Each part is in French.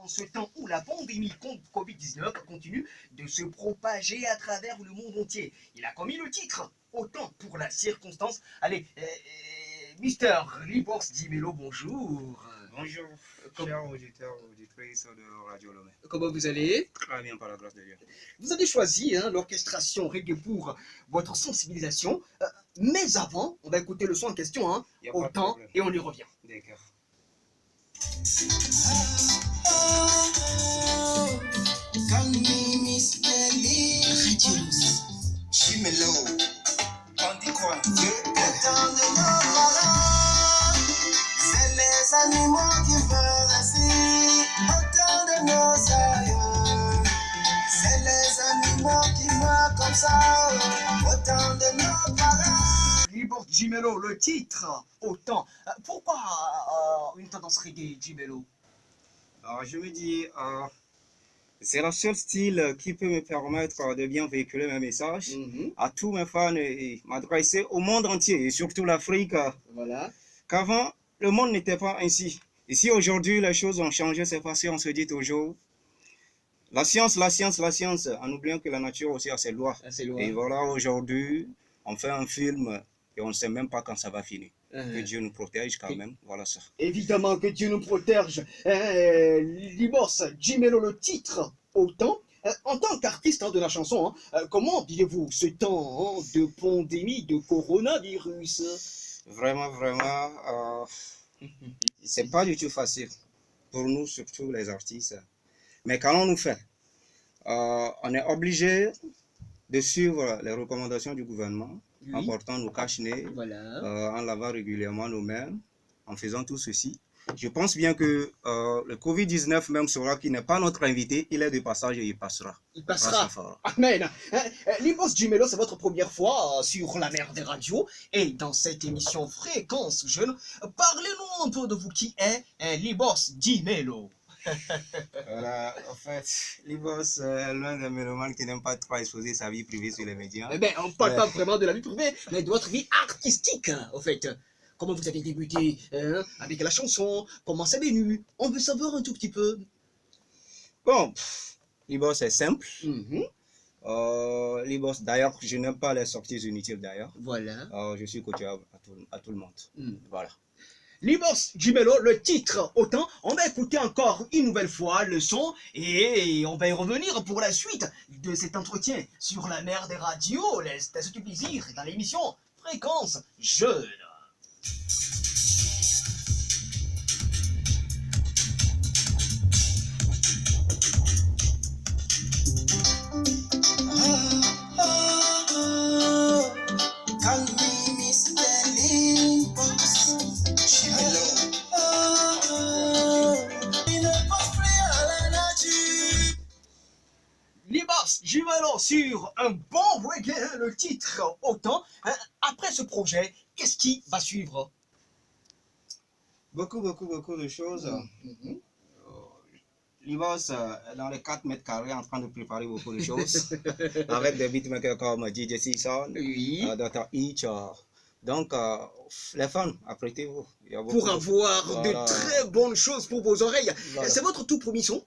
en ce temps où la pandémie Covid-19 continue de se propager à travers le monde entier. Il a commis le titre, autant pour la circonstance. Allez, Mister Libors Dimelo, bonjour. Bonjour, chers auditeurs et auditrices de Radio Lomé. Comment vous allez? Très bien, par la grâce de Dieu. Vous avez choisi l'orchestration reggae pour votre sensibilisation. Mais avant, on va écouter le son en question, autant, et on y revient. D'accord. Radio Dimelo, on dit quoi? C'est les animaux qui meurent ainsi, autant de nos aïeux. C'est les animaux qui meurent comme ça, autant de nos parents. Libors Dimelo, le titre, autant. Pourquoi une tendance reggae, Dimelo? Alors, je me dis, c'est le seul style qui peut me permettre de bien véhiculer mes messages à tous mes fans et m'adresser au monde entier, et surtout l'Afrique. Voilà. Qu'avant, le monde n'était pas ainsi. Ici, aujourd'hui, les choses ont changé, c'est parce qu'on se dit toujours la science, en oubliant que la nature aussi a ses lois. Et voilà, aujourd'hui, on fait un film et on ne sait même pas quand ça va finir. Que Dieu nous protège quand même, voilà ça. Évidemment que Dieu nous protège. Libors Dimelo, le titre, autant. En tant qu'artiste de la chanson, comment vivez-vous ce temps de pandémie, de coronavirus? Vraiment, c'est pas du tout facile pour nous, surtout les artistes. Mais qu'allons-nous faire? On est obligé de suivre les recommandations du gouvernement, en portant nos cache-nez, en lavant régulièrement nos mains, en faisant tout ceci. Je pense bien que le Covid-19 même saura qu'il n'est pas notre invité, il est de passage et il passera. Il passera. Amen. Libors Dimelo, c'est votre première fois sur la mer des radios et dans cette émission Fréquence Jeune. Parlez-nous un peu de vous qui est Libors Dimelo. Voilà, en fait, Libors est l'un des mélomanes qui n'aime pas trop exposer sa vie privée sur les médias. Eh bien, on ne parle pas vraiment de la vie privée, mais de votre vie artistique, au fait. Comment vous avez débuté avec la chanson? Comment c'est venu? On veut savoir un tout petit peu. Bon, Libors c'est simple. Libors, d'ailleurs, je n'aime pas les sorties inutiles d'ailleurs. Voilà. Je suis coachable à tout le monde. Voilà. Libors Dimelo, le titre, autant. On va écouter encore une nouvelle fois le son et on va y revenir pour la suite de cet entretien sur la mer des radios. Laisse du plaisir dans l'émission Fréquence Jeune. Libors Dimelo sur un bon reggae, le titre autant. Après ce projet, qu'est-ce qui va suivre? Beaucoup de choses. Libors est dans les 4 mètres carrés en train de préparer beaucoup de choses avec des beatmakers comme DJ Season, Dr. Hitch. Donc, les fans, apprêtez-vous. Pour avoir de très bonnes choses pour vos oreilles. C'est votre tout premier son?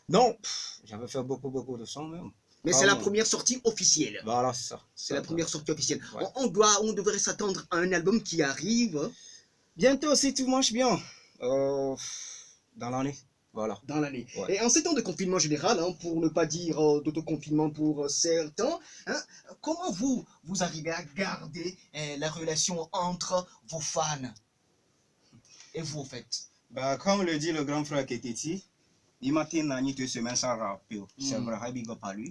Non, j'avais fait beaucoup de sons même. Mais c'est la première sortie officielle. Voilà, c'est ça. C'est la première sortie officielle. Ouais. On devrait s'attendre à un album qui arrive bientôt si tout marche bien. Dans l'année. Voilà. Dans l'année. Ouais. Et en ces temps de confinement général, pour ne pas dire d'autoconfinement pour certains, comment vous arrivez à garder la relation entre vos fans et vous, en fait? Comme le dit le grand frère Keteti, il m'a dit que semaine sans rappel. C'est vrai, big up à lui.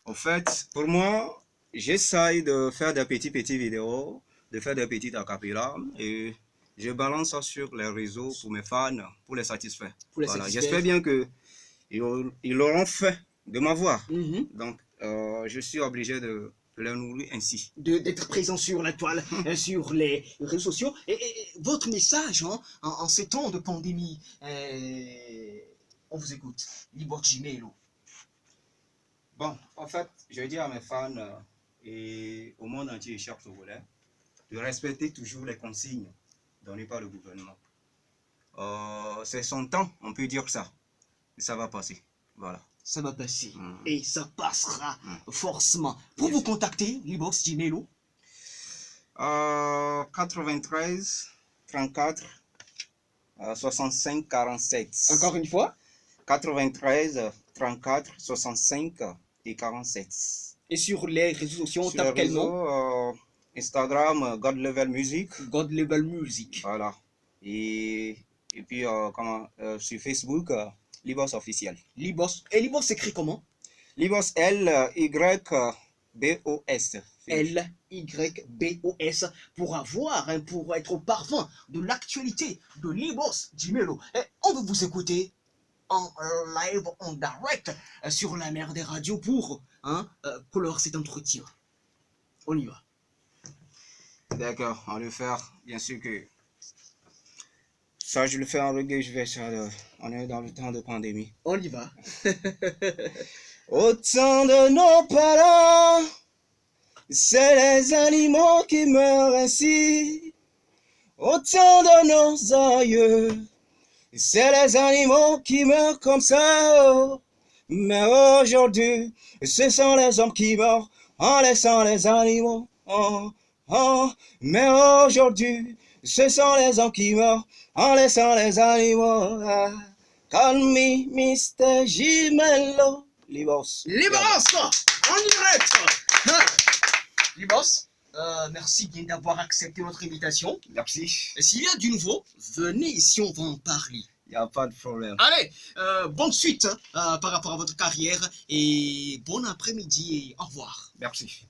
En fait, pour moi, j'essaye de faire des petites vidéos, de faire des petites acapellas et je balance ça sur les réseaux pour mes fans, pour les satisfaire. Voilà. J'espère bien qu'ils l'auront fait de m'avoir. Donc, je suis obligé de les nourrir ainsi. D'être présent sur la toile, sur les réseaux sociaux. Et votre message en ces temps de pandémie, on vous écoute. Libors Dimelo. Bon, en fait, je dis à mes fans et au monde entier, chaque Togolais, de respecter toujours les consignes données par le gouvernement. C'est son temps, on peut dire ça. ça va passer. Voilà. Ça va passer. Mm. Et ça passera Mm. forcément. Pour Bien vous sûr. contacter, Libox Jimelo, 93 34 65 47. encore une fois. 93 34 65 et 47. Et sur les réseaux sociaux, on Sur les tape quel nom? réseaux, Instagram, God Level Music. God Level Music. Voilà. Et puis, sur Facebook, Libos officiel. Libos. Et Libos s'écrit comment? Libos L-Y-B-O-S. L-Y-B-O-S pour avoir, pour être au parfum de l'actualité de Libos Jimelo. Et on veut vous écouter en live, en direct, sur la mer des radios pour colorer cet entretien. On y va. D'accord, on le fait. Bien sûr que ça, je le fais en reggae, je vais ça. On est dans le temps de pandémie. On y va. Au temps de nos parents, c'est les animaux qui meurent ainsi. Au temps de nos aïeux, c'est les animaux qui meurent comme ça. Oh. Mais aujourd'hui, ce sont les hommes qui meurent en laissant les animaux. Oh, oh. Mais aujourd'hui, ce sont les hommes qui meurent en laissant les animaux. Ah. Call me Mr. Jimelo. Libos. Libos, en direct. Libos, merci bien d'avoir accepté notre invitation. Merci. Et s'il y a du nouveau, venez ici, on va en parler. Il n'y a pas de problème. Allez, bonne suite par rapport à votre carrière et bon après-midi et au revoir. Merci.